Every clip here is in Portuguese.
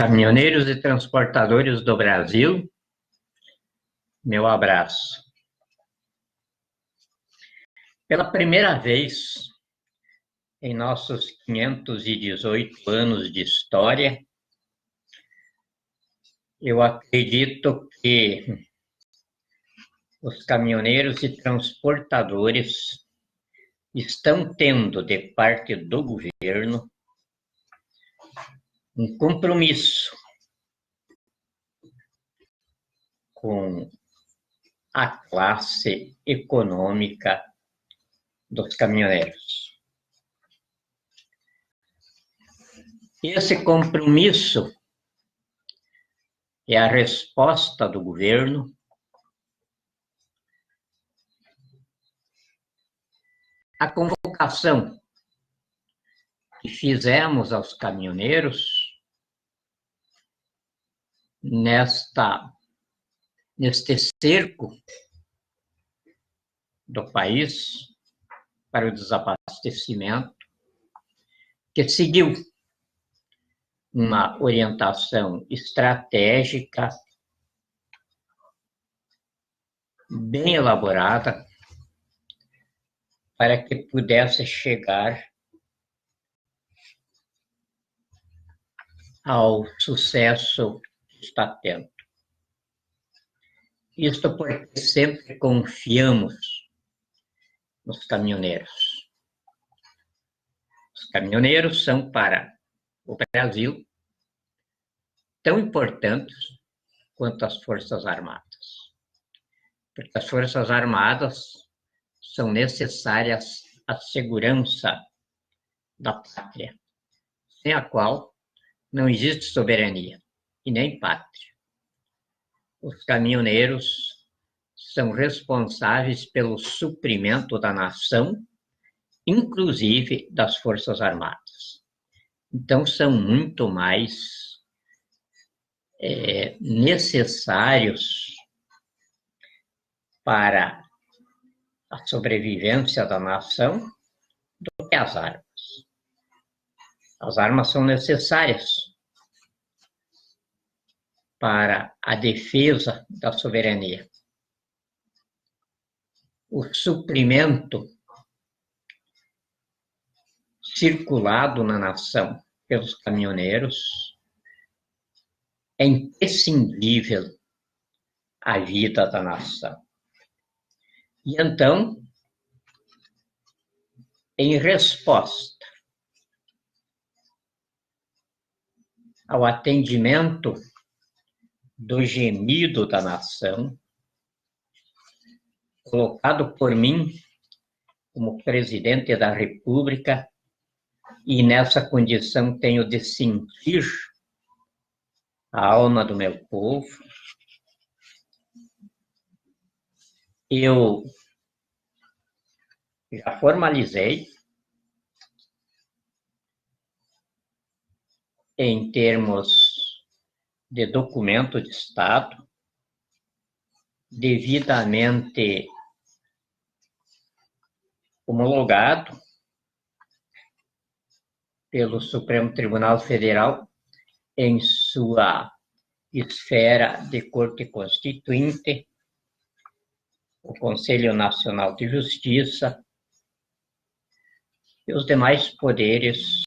Caminhoneiros e transportadores do Brasil, meu abraço. Pela primeira vez em nossos 518 anos de história, eu acredito que os caminhoneiros e transportadores estão tendo, de parte do governo, um compromisso com a classe econômica dos caminhoneiros. Esse compromisso é a resposta do governo à convocação que fizemos aos caminhoneiros neste cerco do país para o desabastecimento, que seguiu uma orientação estratégica bem elaborada para que pudesse chegar ao sucesso que está tendo. Isto porque sempre confiamos nos caminhoneiros. Os caminhoneiros são para o Brasil tão importantes quanto as Forças Armadas. Porque as Forças Armadas são necessárias à segurança da pátria, sem a qual não existe soberania e nem pátria. Os caminhoneiros são responsáveis pelo suprimento da nação, inclusive das Forças Armadas. Então, são muito mais necessários para a sobrevivência da nação do que as armas. As armas são necessárias para a defesa da soberania. O suprimento circulado na nação pelos caminhoneiros é imprescindível à vida da nação. E então, em resposta ao atendimento do gemido da nação, colocado por mim como presidente da República, e nessa condição tenho de sentir a alma do meu povo, eu já formalizei, em termos de documento de Estado, devidamente homologado pelo Supremo Tribunal Federal em sua esfera de Corte Constituinte, o Conselho Nacional de Justiça e os demais poderes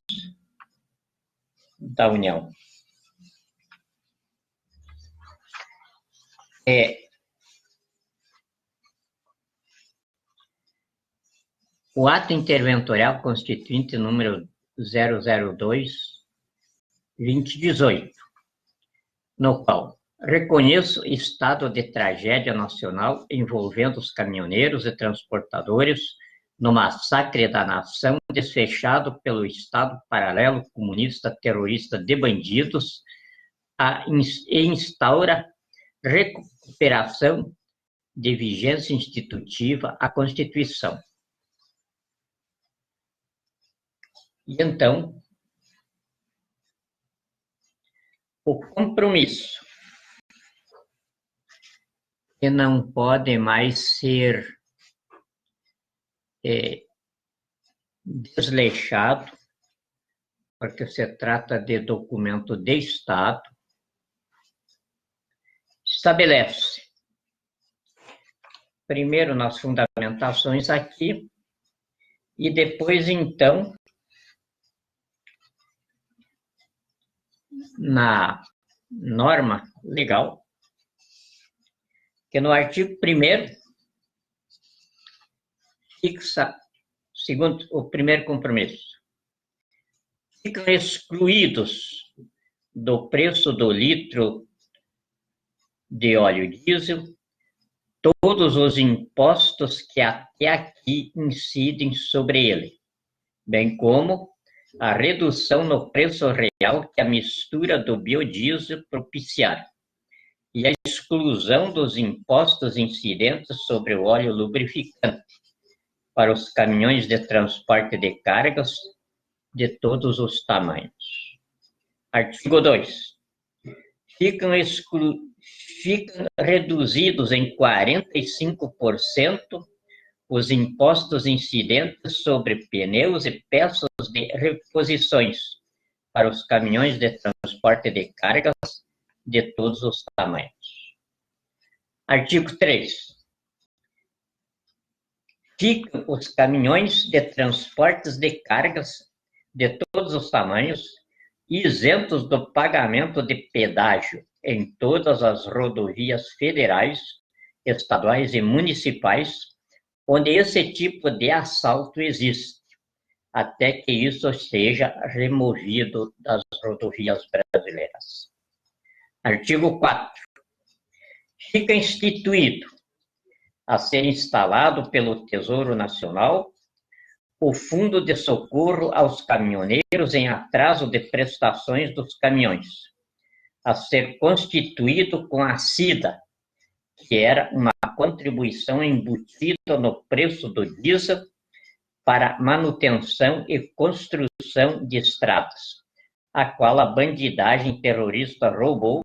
da União. O ato interventorial constituinte número 002/2018, no qual reconheço estado de tragédia nacional envolvendo os caminhoneiros e transportadores no massacre da nação desfechado pelo Estado Paralelo Comunista Terrorista de Bandidos e instaura recuperação de vigência institutiva à Constituição. E então, o compromisso que não pode mais ser desleixado porque se trata de documento de Estado, estabelece, primeiro nas fundamentações aqui, e depois, então, na norma legal, que no artigo 1º fixa, segundo o primeiro compromisso, ficam excluídos do preço do litro de óleo diesel todos os impostos que até aqui incidem sobre ele, bem como a redução no preço real que a mistura do biodiesel propiciar, e a exclusão dos impostos incidentes sobre o óleo lubrificante para os caminhões de transporte de cargas de todos os tamanhos. Artigo 2. Ficam reduzidos em 45% os impostos incidentes sobre pneus e peças de reposições para os caminhões de transporte de cargas de todos os tamanhos. Artigo 3. Ficam os caminhões de transportes de cargas de todos os tamanhos isentos do pagamento de pedágio em todas as rodovias federais, estaduais e municipais, onde esse tipo de assalto existe, até que isso seja removido das rodovias brasileiras. Artigo 4. Fica instituído a ser instalado pelo Tesouro Nacional o Fundo de Socorro aos Caminhoneiros em atraso de prestações dos caminhões, a ser constituído com a CIDA, que era uma contribuição embutida no preço do diesel para manutenção e construção de estradas, a qual a bandidagem terrorista roubou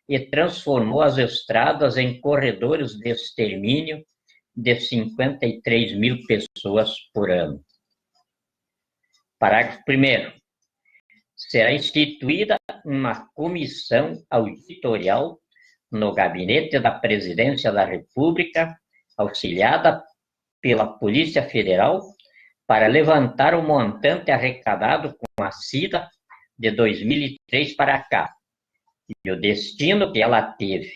e transformou as estradas em corredores de extermínio de 53 mil pessoas por ano. Parágrafo 1º. Será instituída uma comissão auditorial no gabinete da Presidência da República, auxiliada pela Polícia Federal, para levantar o montante arrecadado com a CIDA de 2003 para cá, e o destino que ela teve.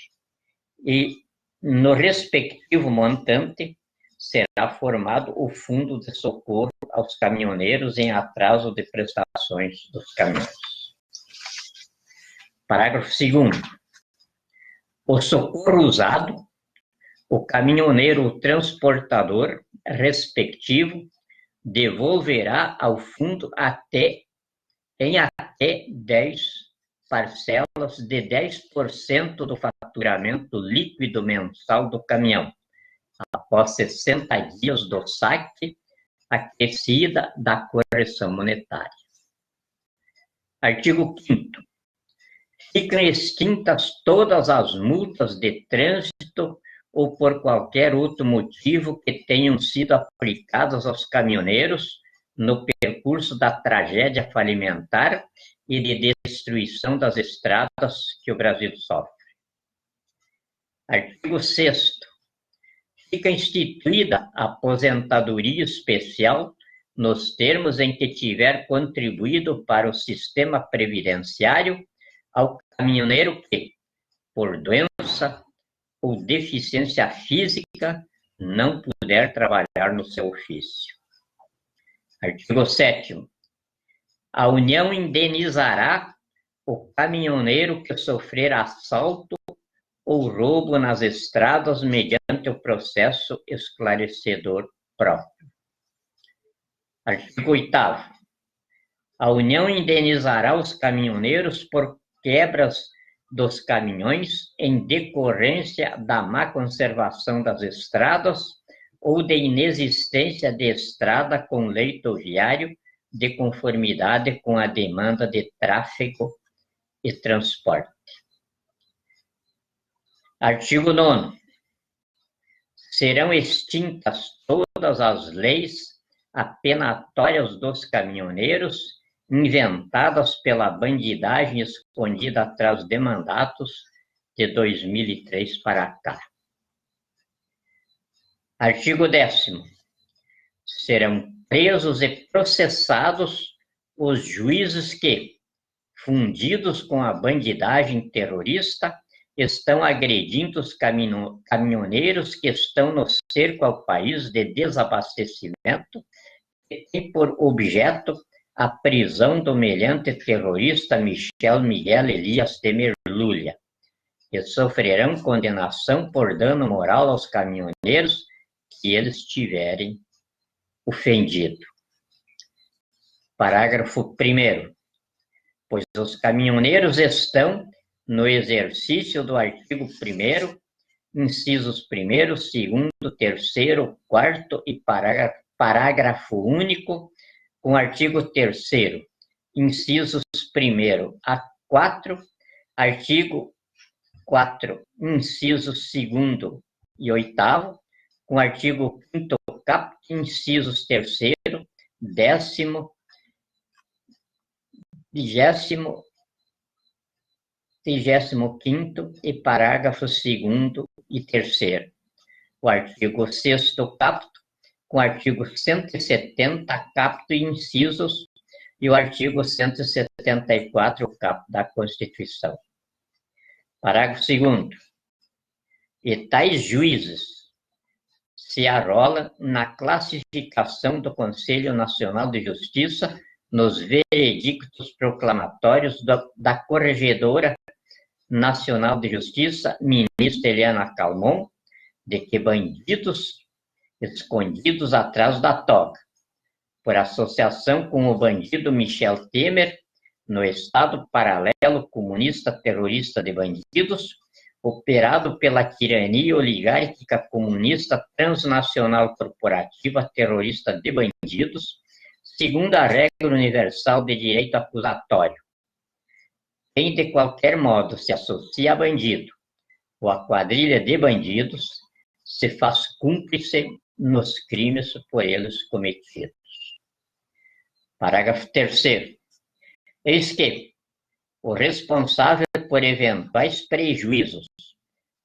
E, no respectivo montante, será formado o Fundo de Socorro aos Caminhoneiros em atraso de prestações dos caminhões. Parágrafo 2º. O socorro usado, o caminhoneiro ou transportador respectivo devolverá ao fundo em até 10 parcelas de 10% do faturamento líquido mensal do caminhão, após 60 dias do saque, acrescida da correção monetária. Artigo 5º. Ficam extintas todas as multas de trânsito ou por qualquer outro motivo que tenham sido aplicadas aos caminhoneiros no percurso da tragédia falimentar e de destruição das estradas que o Brasil sofre. Artigo 6º. Fica instituída a aposentadoria especial nos termos em que tiver contribuído para o sistema previdenciário ao caminhoneiro que, por doença ou deficiência física, não puder trabalhar no seu ofício. Artigo 7º. A União indenizará o caminhoneiro que sofrer assalto ou roubo nas estradas mediante o processo esclarecedor próprio. Artigo 8º. A União indenizará os caminhoneiros por quebras dos caminhões em decorrência da má conservação das estradas ou de inexistência de estrada com leito viário de conformidade com a demanda de tráfego e transporte. Artigo 9º. Serão extintas todas as leis apenatórias dos caminhoneiros inventadas pela bandidagem escondida atrás de mandatos de 2003 para cá. Artigo 10º. Serão presos e processados os juízes que, fundidos com a bandidagem terrorista, estão agredindo os caminhoneiros que estão no cerco ao país de desabastecimento e tem por objeto a prisão do meliante terrorista Michel Miguel Elias Temer Lulia, que sofrerão condenação por dano moral aos caminhoneiros que eles tiverem ofendido. Parágrafo 1º. Pois os caminhoneiros estão no exercício do artigo 1º, incisos 1º, 2º, 3º, 4º e parágrafo único, com artigo 3º, incisos 1º a 4, artigo 4, incisos 2º e 8º, com artigo 5º caput, incisos 3º, 10º, 35º e parágrafos 2º e 3º. O artigo 6º caput, com o artigo 170 caput e incisos, e o artigo 174 caput da Constituição. Parágrafo 2º. E tais juízes se arrolam na classificação do Conselho Nacional de Justiça nos veredictos proclamatórios da Corregedora Nacional de Justiça, ministra Eliana Calmon, de que bandidos escondidos atrás da toga, por associação com o bandido Michel Temer, no Estado Paralelo Comunista Terrorista de Bandidos, operado pela tirania oligárquica comunista transnacional corporativa terrorista de bandidos, segundo a regra universal de direito acusatório. Quem de qualquer modo se associa a bandido ou a quadrilha de bandidos se faz cúmplice nos crimes por eles cometidos. Parágrafo 3º. Eis que o responsável por eventuais prejuízos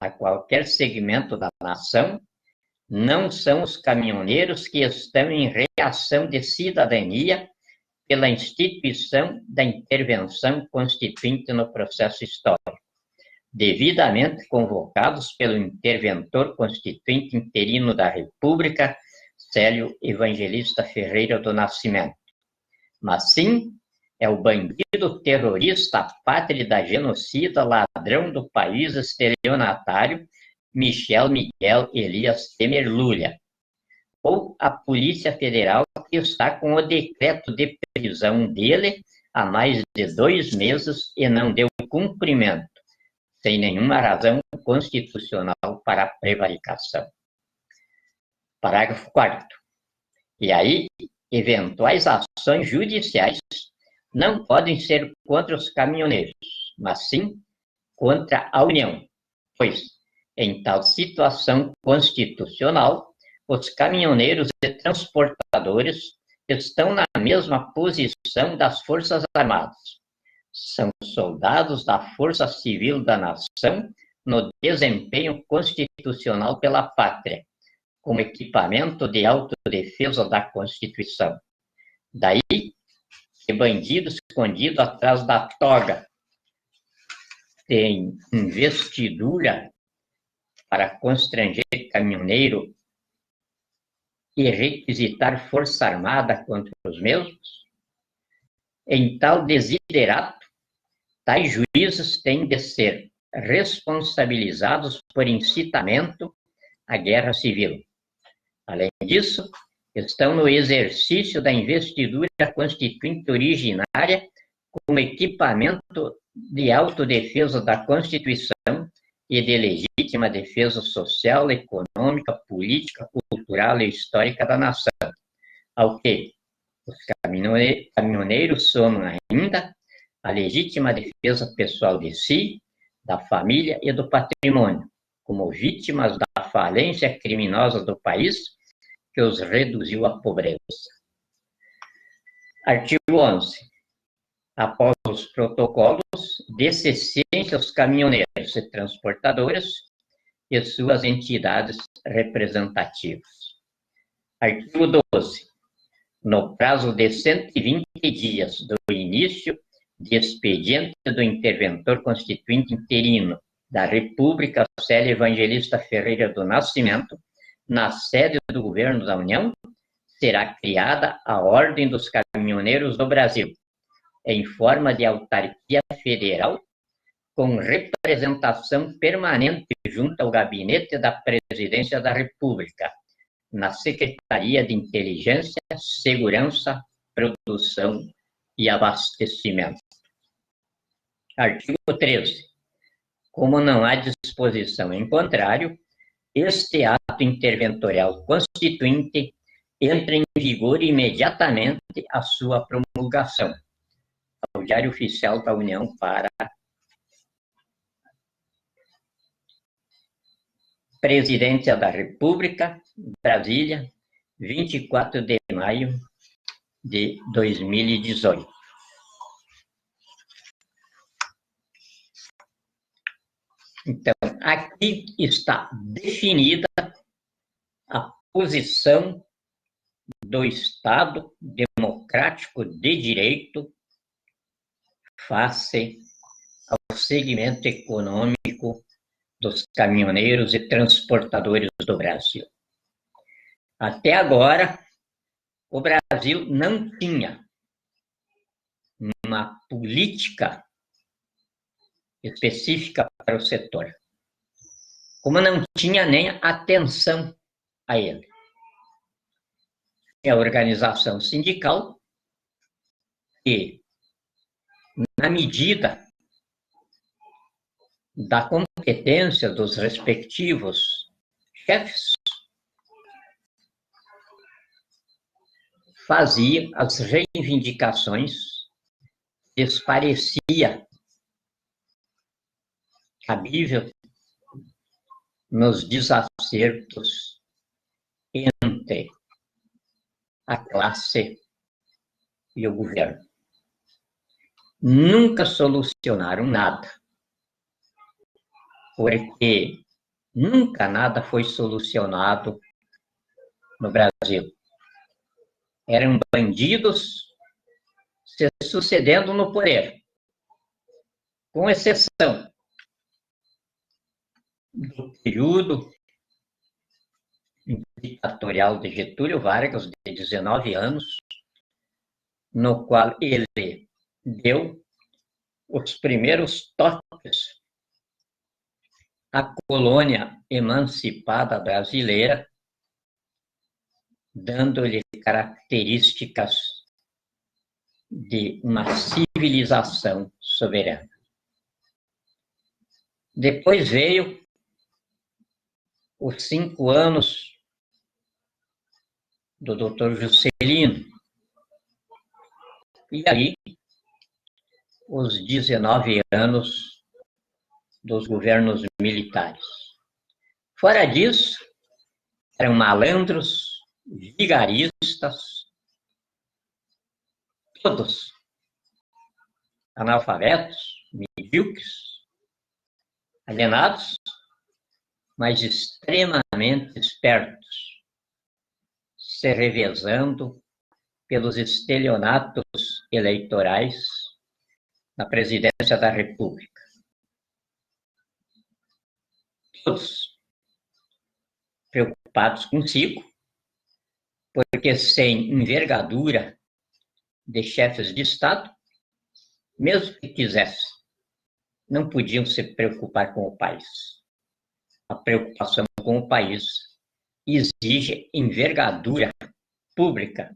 a qualquer segmento da nação não são os caminhoneiros que estão em reação de cidadania pela instituição da intervenção constituinte no processo histórico, devidamente convocados pelo interventor constituinte interino da República, Célio Evangelista Ferreira do Nascimento. Mas sim, é o bandido terrorista, pátrida genocida, ladrão do país estelionatário, Michel Miguel Elias Temer Lulia, ou a Polícia Federal, que está com o decreto de prisão dele há mais de 2 meses e não deu cumprimento, sem nenhuma razão constitucional para a prevaricação. Parágrafo 4º. E aí, eventuais ações judiciais não podem ser contra os caminhoneiros, mas sim contra a União, pois, em tal situação constitucional, os caminhoneiros e transportadores estão na mesma posição das Forças Armadas. São soldados da Força Civil da Nação no desempenho constitucional pela pátria, como equipamento de autodefesa da Constituição. Daí que bandido escondido atrás da toga tem investidura para constranger caminhoneiro e requisitar força armada contra os mesmos? Em tal desiderato, tais juízes têm de ser responsabilizados por incitamento à guerra civil. Além disso, estão no exercício da investidura constituinte originária como equipamento de autodefesa da Constituição e de legítima defesa social, econômica, política, cultural e histórica da nação, ao que os caminhoneiros somam ainda a legítima defesa pessoal de si, da família e do patrimônio, como vítimas da falência criminosa do país que os reduziu à pobreza. Artigo 11. após os protocolos, desse ciência aos caminhoneiros e transportadoras e suas entidades representativas. Artigo 12. No prazo de 120 dias do início de expediente do interventor constituinte interino da República Célio Evangelista Ferreira do Nascimento, na sede do Governo da União, será criada a Ordem dos Caminhoneiros do Brasil, em forma de autarquia federal, com representação permanente junto ao Gabinete da Presidência da República, na Secretaria de Inteligência, Segurança, Produção e Abastecimento. Artigo 13. Como não há disposição em contrário, este ato interventorial constituinte entra em vigor imediatamente à sua promulgação ao Diário Oficial da União para Presidência da República, Brasília, 24 de maio de 2018. Então, aqui está definida a posição do Estado democrático de direito face ao segmento econômico dos caminhoneiros e transportadores do Brasil. Até agora, o Brasil não tinha uma política específica para o setor, como não tinha nem atenção a ele. É a organização sindical que, na medida da competência dos respectivos chefes, fazia as reivindicações que lhes parecia cabível nos desacertos entre a classe e o governo. Nunca solucionaram nada, porque nunca nada foi solucionado no Brasil. Eram bandidos se sucedendo no poder, com exceção do período ditatorial de Getúlio Vargas, de 19 anos, no qual ele deu os primeiros toques à colônia emancipada brasileira, dando-lhe características de uma civilização soberana. Depois veio os 5 anos do Dr. Juscelino, e aí os 19 anos dos governos militares. Fora disso, eram malandros, vigaristas, todos analfabetos, medíocres, alienados, mas extremamente espertos, se revezando pelos estelionatos eleitorais na presidência da República. Todos preocupados consigo, porque sem envergadura de chefes de Estado, mesmo que quisessem, não podiam se preocupar com o país. A preocupação com o país exige envergadura pública,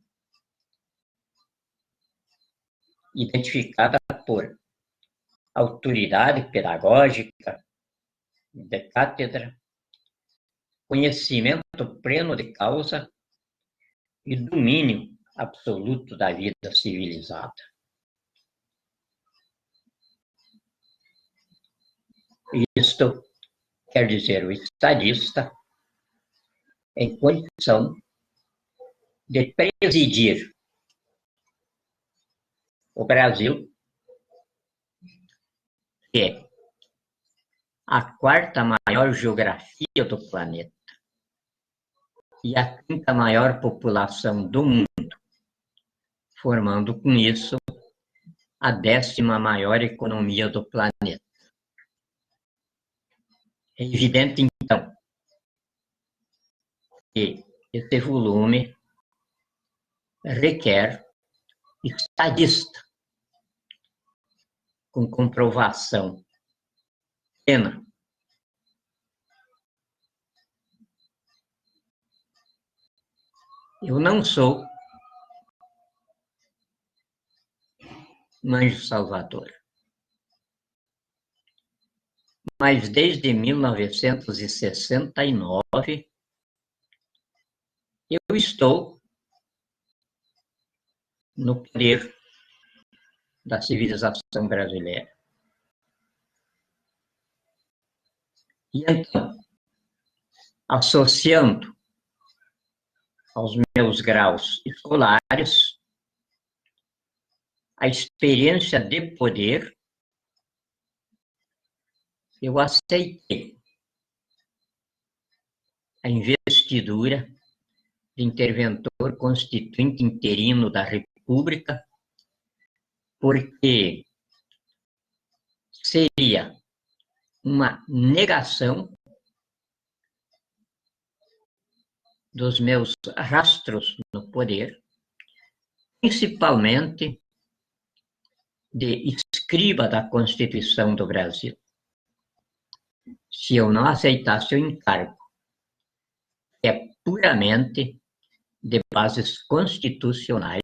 identificada por autoridade pedagógica, de cátedra, conhecimento pleno de causa e domínio absoluto da vida civilizada. Isto quer dizer o estadista em condição de presidir o Brasil é a quarta maior geografia do planeta e a quinta maior população do mundo, formando com isso a 10ª maior economia do planeta. É evidente, então, que esse volume requer estadista, com comprovação plena. Eu não sou um anjo salvador, mas desde 1969 eu estou no poder da civilização brasileira. E então, associando aos meus graus escolares a experiência de poder, eu aceitei a investidura de interventor constituinte interino da República, porque seria uma negação dos meus rastros no poder, principalmente de escriba da Constituição do Brasil. Se eu não aceitasse o encargo, é puramente de bases constitucionais,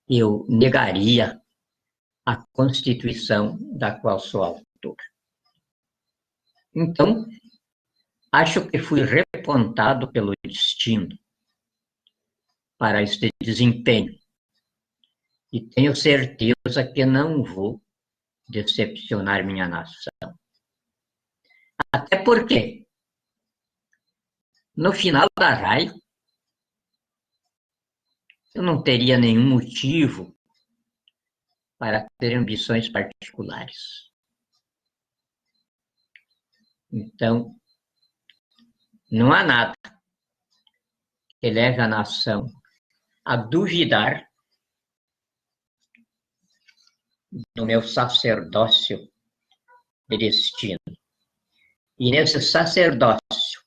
eu negaria a Constituição da qual sou autor. Então, acho que fui repontado pelo destino para este desempenho e tenho certeza que não vou decepcionar minha nação. Até porque, no final da raia, eu não teria nenhum motivo para ter ambições particulares. Então, não há nada que leve a nação a duvidar do meu sacerdócio de destino. E nesse sacerdócio,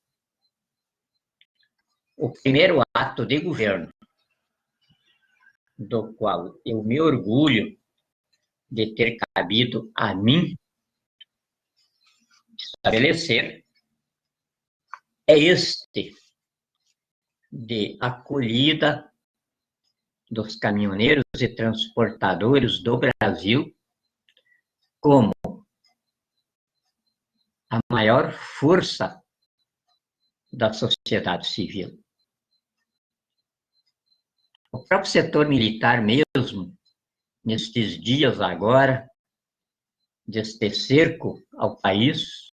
o primeiro ato de governo, do qual eu me orgulho de ter cabido a mim estabelecer, é este de acolhida dos caminhoneiros e transportadores do Brasil como a maior força da sociedade civil. O próprio setor militar mesmo, nestes dias agora, deste cerco ao país,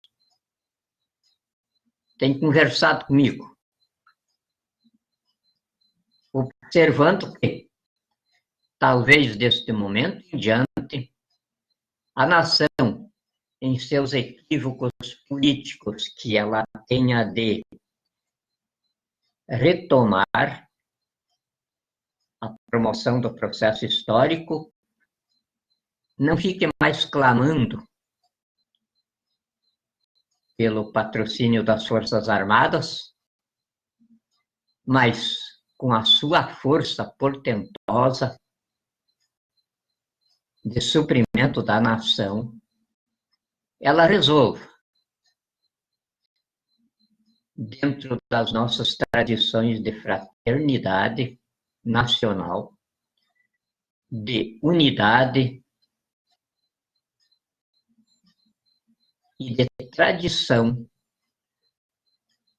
tem conversado comigo, observando que, talvez deste momento em diante, a nação, em seus equívocos políticos, que ela tenha de retomar a promoção do processo histórico, não fique mais clamando pelo patrocínio das Forças Armadas, mas com a sua força portentosa de suprimento da nação, ela resolva, dentro das nossas tradições de fraternidade nacional, de unidade e de tradição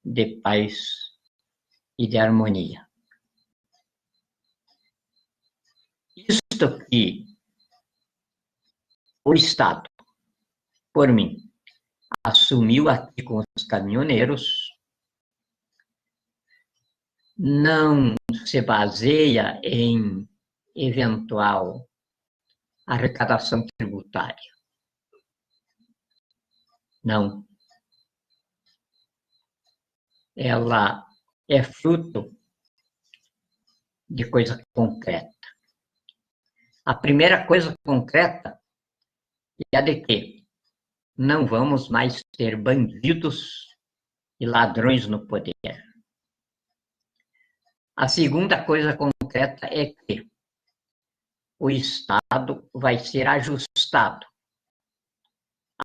de paz e de harmonia. Isto que o Estado, por mim, assumiu aqui com os caminhoneiros, não se baseia em eventual arrecadação tributária. Não. Ela é fruto de coisa concreta. A primeira coisa concreta é a de que não vamos mais ter bandidos e ladrões no poder. A segunda coisa concreta é que o Estado vai ser ajustado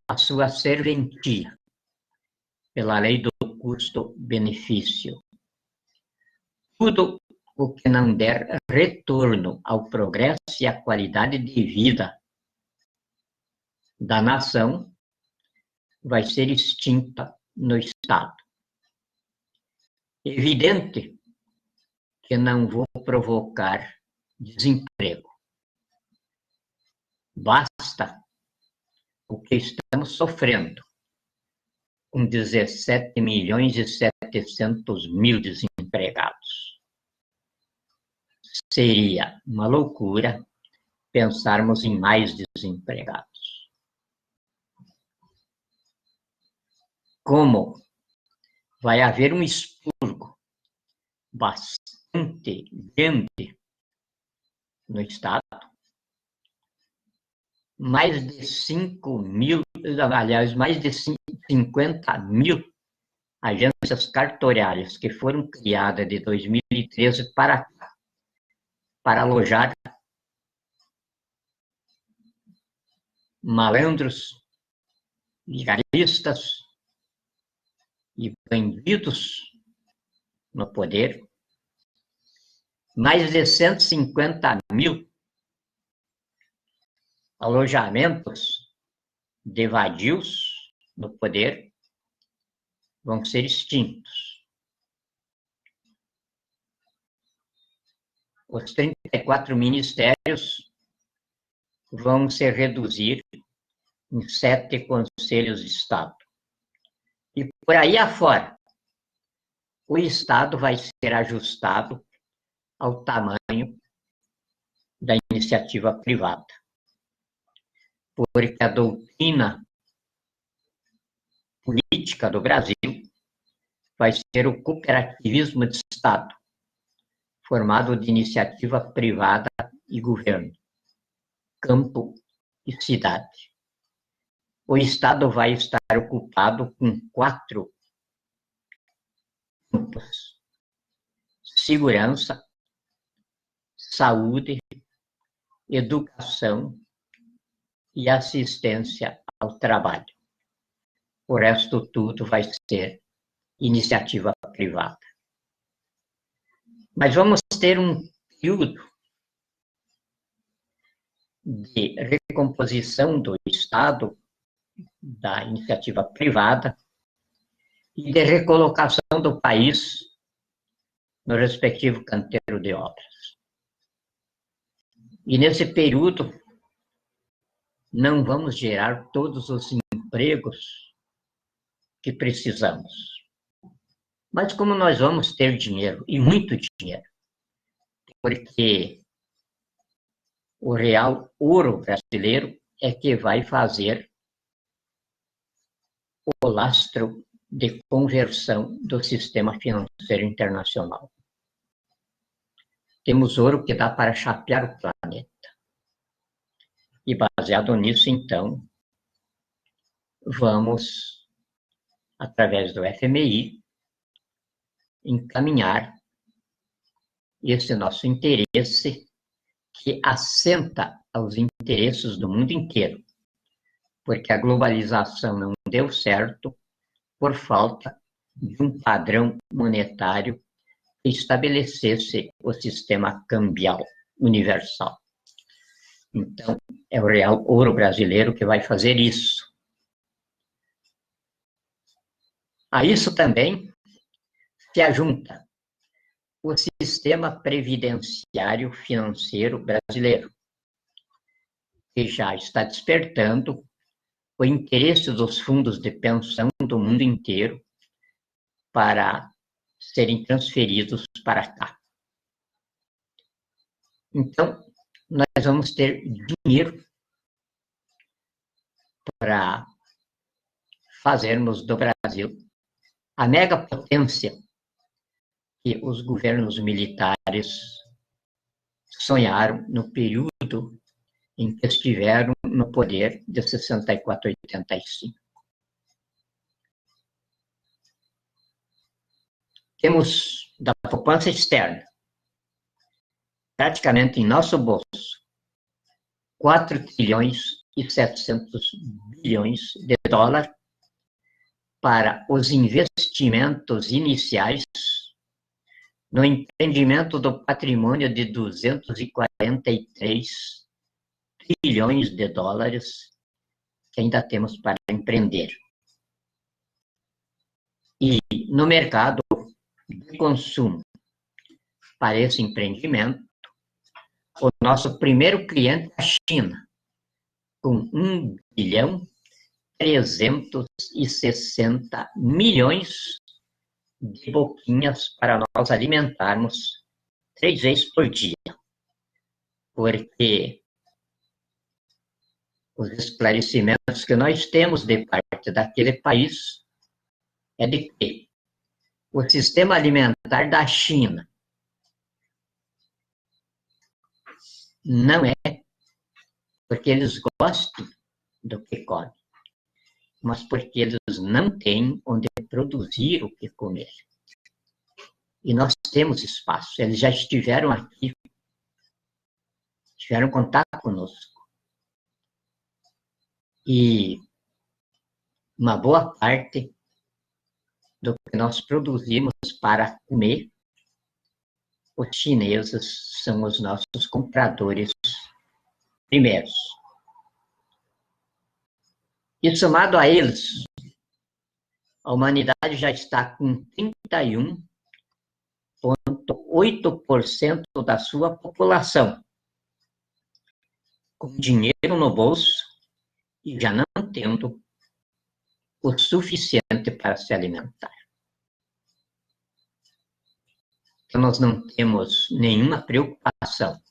à sua serventia pela lei do custo-benefício. Tudo o que não der retorno ao progresso e à qualidade de vida da nação vai ser extinta no Estado. Evidente que não vou provocar desemprego. Basta o que estamos sofrendo, com 17.700.000 desempregados. Seria uma loucura pensarmos em mais desempregados. Como vai haver um expurgo bastante grande no Estado, mais de 50.000 agências cartorárias que foram criadas de 2013 para cá, para alojar malandros, vigaristas e bandidos no poder, mais de 150.000 alojamentos de vadios no poder vão ser extintos. Os 34 ministérios vão se reduzir em 7 conselhos de Estado. E por aí afora, o Estado vai ser ajustado ao tamanho da iniciativa privada. Porque a doutrina política do Brasil vai ser o cooperativismo de Estado, formado de iniciativa privada e governo, campo e cidade. O Estado vai estar ocupado com 4 campos: segurança, saúde, educação e assistência ao trabalho. O resto tudo vai ser iniciativa privada. Mas vamos ter um período de recomposição do Estado, da iniciativa privada, e de recolocação do país no respectivo canteiro de obras. E nesse período, não vamos gerar todos os empregos que precisamos. Mas como nós vamos ter dinheiro, e muito dinheiro, porque o real ouro brasileiro é que vai fazer o lastro de conversão do sistema financeiro internacional. Temos ouro que dá para chapear o planeta. E baseado nisso, então, vamos, através do FMI, encaminhar esse nosso interesse que assenta aos interesses do mundo inteiro, porque a globalização não deu certo por falta de um padrão monetário que estabelecesse o sistema cambial universal. Então, é o real ouro brasileiro que vai fazer isso. A isso também se ajunta o sistema previdenciário financeiro brasileiro, que já está despertando o interesse dos fundos de pensão do mundo inteiro para serem transferidos para cá. Então, nós vamos ter dinheiro para fazermos do Brasil a megapotência que os governos militares sonharam no período em que estiveram no poder de 64 a 85. Temos da poupança externa, praticamente em nosso bolso, 4 trilhões e 700 bilhões de dólares para os investimentos iniciais no empreendimento do patrimônio de 243 trilhões de dólares que ainda temos para empreender. E no mercado de consumo para esse empreendimento, o nosso primeiro cliente é a China, com 1 bilhão 360 milhões de boquinhas para nós alimentarmos 3 vezes por dia. Porque os esclarecimentos que nós temos de parte daquele país é de que o sistema alimentar da China não é porque eles gostam do que comem, mas porque eles não têm onde produzir o que comer. E nós temos espaço. Eles já estiveram aqui, tiveram contato conosco. E uma boa parte do que nós produzimos para comer, os chineses são os nossos compradores primeiros. E somado a eles, a humanidade já está com 31,8% da sua população com dinheiro no bolso e já não tendo o suficiente para se alimentar. Então, nós não temos nenhuma preocupação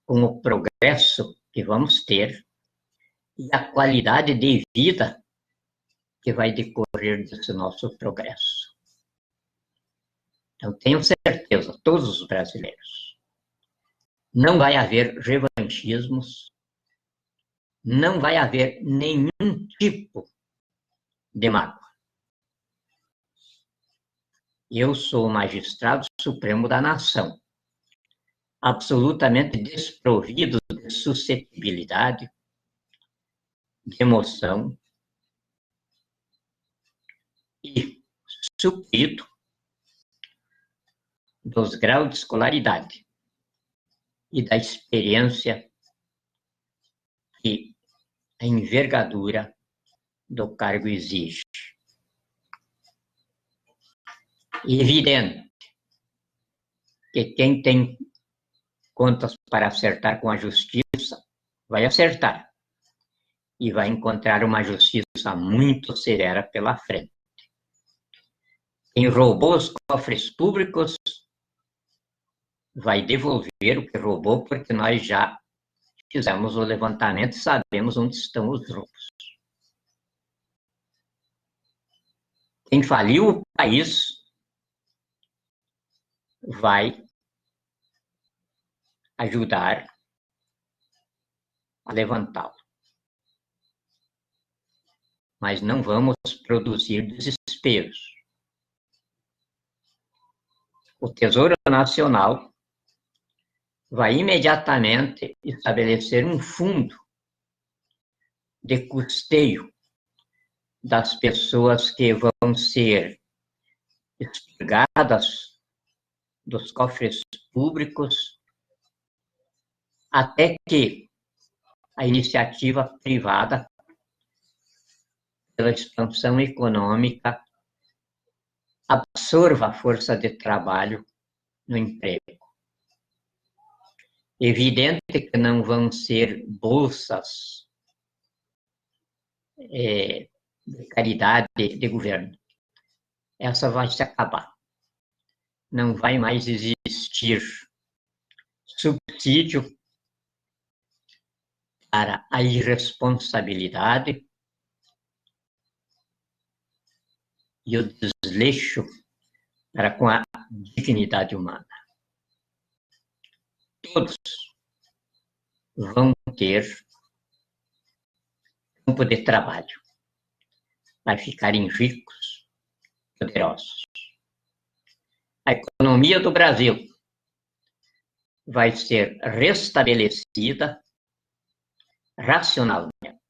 com o progresso que vamos ter e a qualidade de vida que vai decorrer desse nosso progresso. Então, tenho certeza, todos os brasileiros, não vai haver revanchismos, não vai haver nenhum tipo de mágoa. Eu sou o magistrado supremo da nação, absolutamente desprovido de suscetibilidade, de emoção e suprido dos graus de escolaridade e da experiência que a envergadura do cargo exige. Evidente que quem tem contas para acertar com a justiça vai acertar e vai encontrar uma justiça muito severa pela frente. Quem roubou os cofres públicos vai devolver o que roubou, porque nós já fizemos o levantamento e sabemos onde estão os roubos. Quem faliu o país vai ajudar a levantá-lo. Mas não vamos produzir desesperos. O Tesouro Nacional vai imediatamente estabelecer um fundo de custeio das pessoas que vão ser expurgadas dos cofres públicos até que a iniciativa privada, pela expansão econômica, absorva a força de trabalho no emprego. Evidente que não vão ser bolsas de caridade de governo. Essa vai se acabar. Não vai mais existir subsídio para a irresponsabilidade e o desleixo para com a dignidade humana. Todos vão ter campo de trabalho para ficarem ricos, poderosos. A economia do Brasil vai ser restabelecida racionalmente.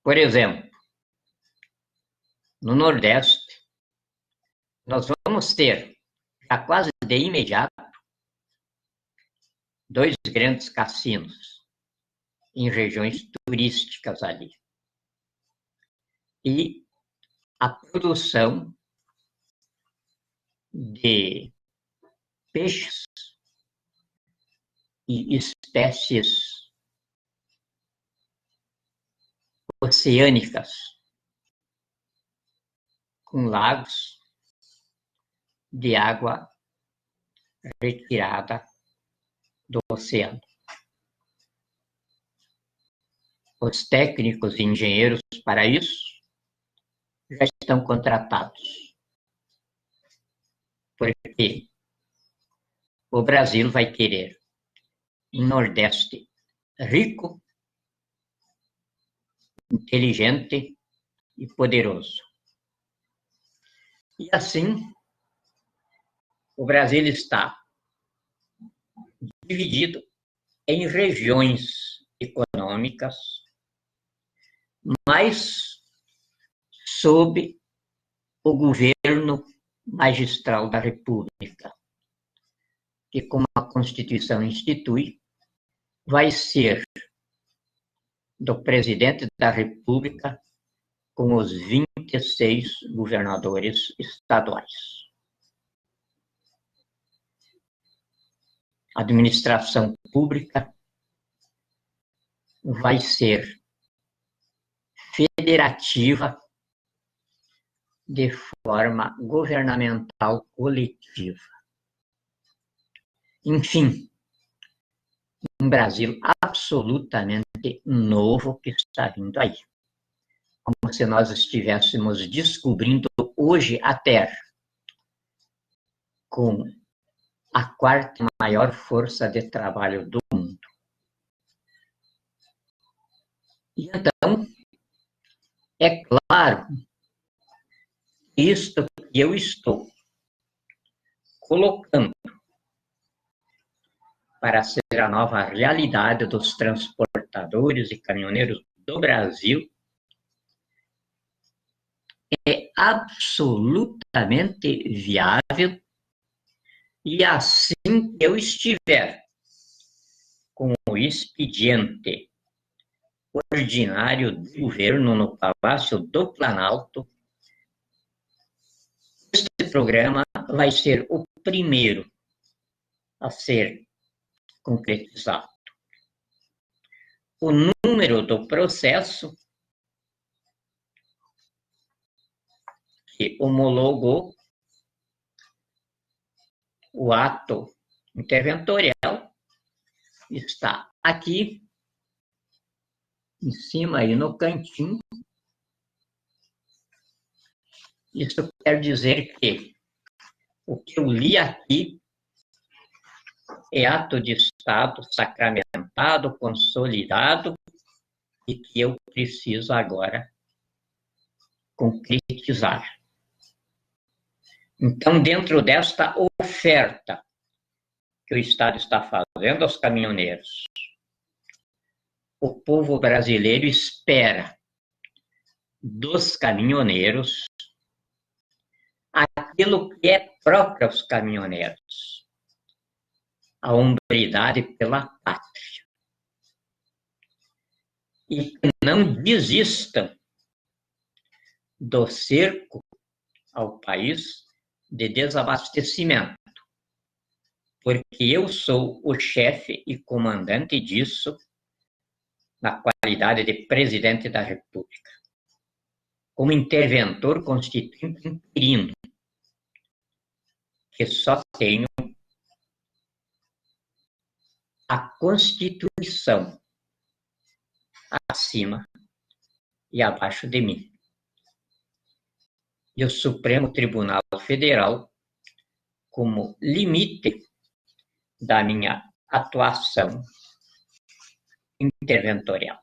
Por exemplo, no Nordeste, nós vamos ter, já quase de imediato, 2 grandes cassinos em regiões turísticas ali. E a produção de peixes e espécies oceânicas com lagos de água retirada do oceano. Os técnicos e engenheiros para isso já estão contratados. Porque o Brasil vai querer um Nordeste rico, inteligente e poderoso. E assim, o Brasil está dividido em regiões econômicas, mas sob o governo magistral da República, que, como a Constituição institui, vai ser do presidente da República com os 26 governadores estaduais. A administração pública vai ser federativa de forma governamental coletiva. Enfim, um Brasil absolutamente novo que está vindo aí. Como se nós estivéssemos descobrindo hoje a Terra, com a 4ª maior força de trabalho do mundo. E então, é claro, isto que eu estou colocando para ser a nova realidade dos transportadores e caminhoneiros do Brasil é absolutamente viável, e assim que eu estiver com o expediente ordinário do governo no Palácio do Planalto, este programa vai ser o primeiro a ser concretizado. O número do processo que homologou o ato interventorial está aqui, em cima aí no cantinho. Isso quer dizer que o que eu li aqui é ato de Estado sacramentado, consolidado, e que eu preciso agora concretizar. Então, dentro desta oferta que o Estado está fazendo aos caminhoneiros, o povo brasileiro espera dos caminhoneiros aquilo que é próprio aos caminhoneiros: a hombridade pela pátria. E que não desistam do cerco ao país de desabastecimento, porque eu sou o chefe e comandante disso na qualidade de presidente da República, como interventor constituinte interino, que só tenho a Constituição acima e abaixo de mim. e o Supremo Tribunal Federal como limite da minha atuação interventorial.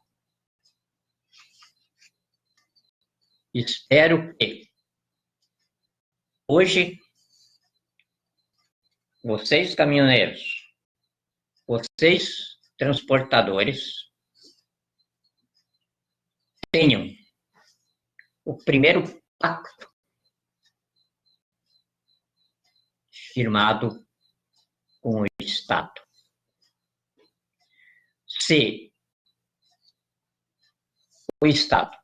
Espero que hoje vocês caminhoneiros, vocês transportadores, tenham o primeiro pacto firmado com o Estado. Se o Estado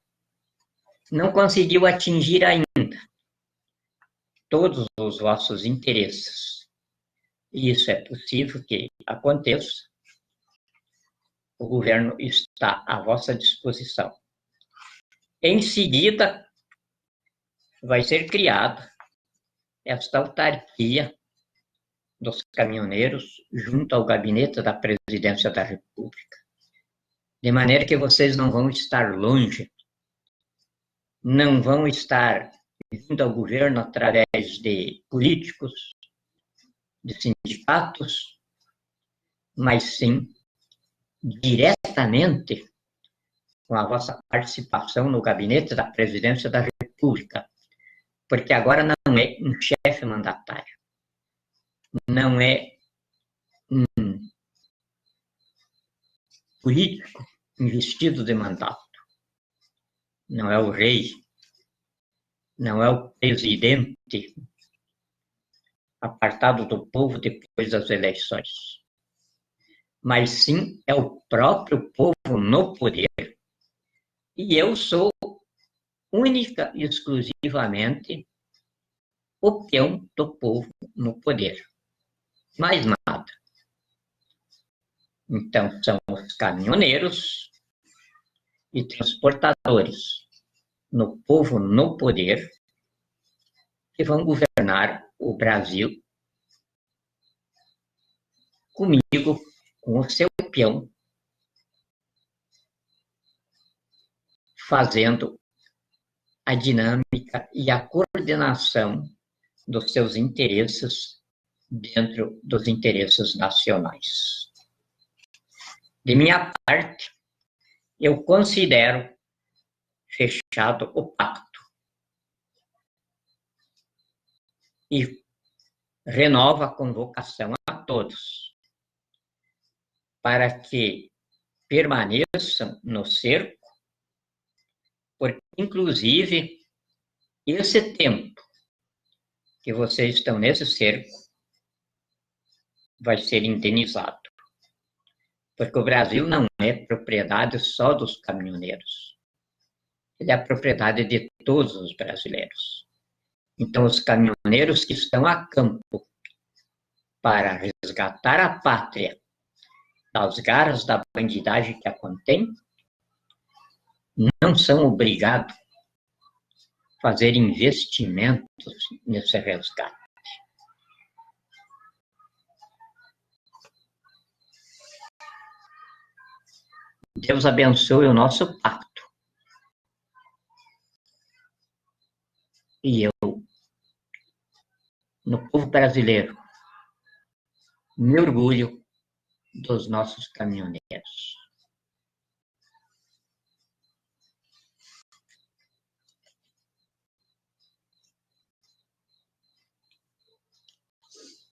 não conseguiu atingir ainda todos os vossos interesses, e isso é possível que aconteça, o governo está à vossa disposição. Em seguida, vai ser criada esta autarquia dos caminhoneiros junto ao gabinete da Presidência da República. De maneira que vocês não vão estar longe, não vão estar vindo ao governo através de políticos, de sindicatos, mas sim diretamente com a vossa participação no gabinete da Presidência da República, porque agora não é um chefe mandatário, não é um político investido de mandato, não é o rei, não é o presidente apartado do povo depois das eleições, mas sim é o próprio povo no poder. E eu sou única e exclusivamente o peão do povo no poder. Mais nada. Então, são os caminhoneiros e transportadores no povo no poder que vão governar o Brasil comigo, com o seu peão, fazendo a dinâmica e a coordenação dos seus interesses dentro dos interesses nacionais. De minha parte, eu considero fechado o pacto e renovo a convocação a todos para que permaneçam no cerco, porque, inclusive, esse tempo que vocês estão nesse cerco vai ser indenizado, porque o Brasil não é propriedade só dos caminhoneiros, ele é propriedade de todos os brasileiros. Então, os caminhoneiros que estão a campo para resgatar a pátria das garras da bandidagem que a contém, não são obrigados a fazer investimentos nesse resgate. Deus abençoe o nosso pacto. E eu, no povo brasileiro, me orgulho dos nossos caminhoneiros.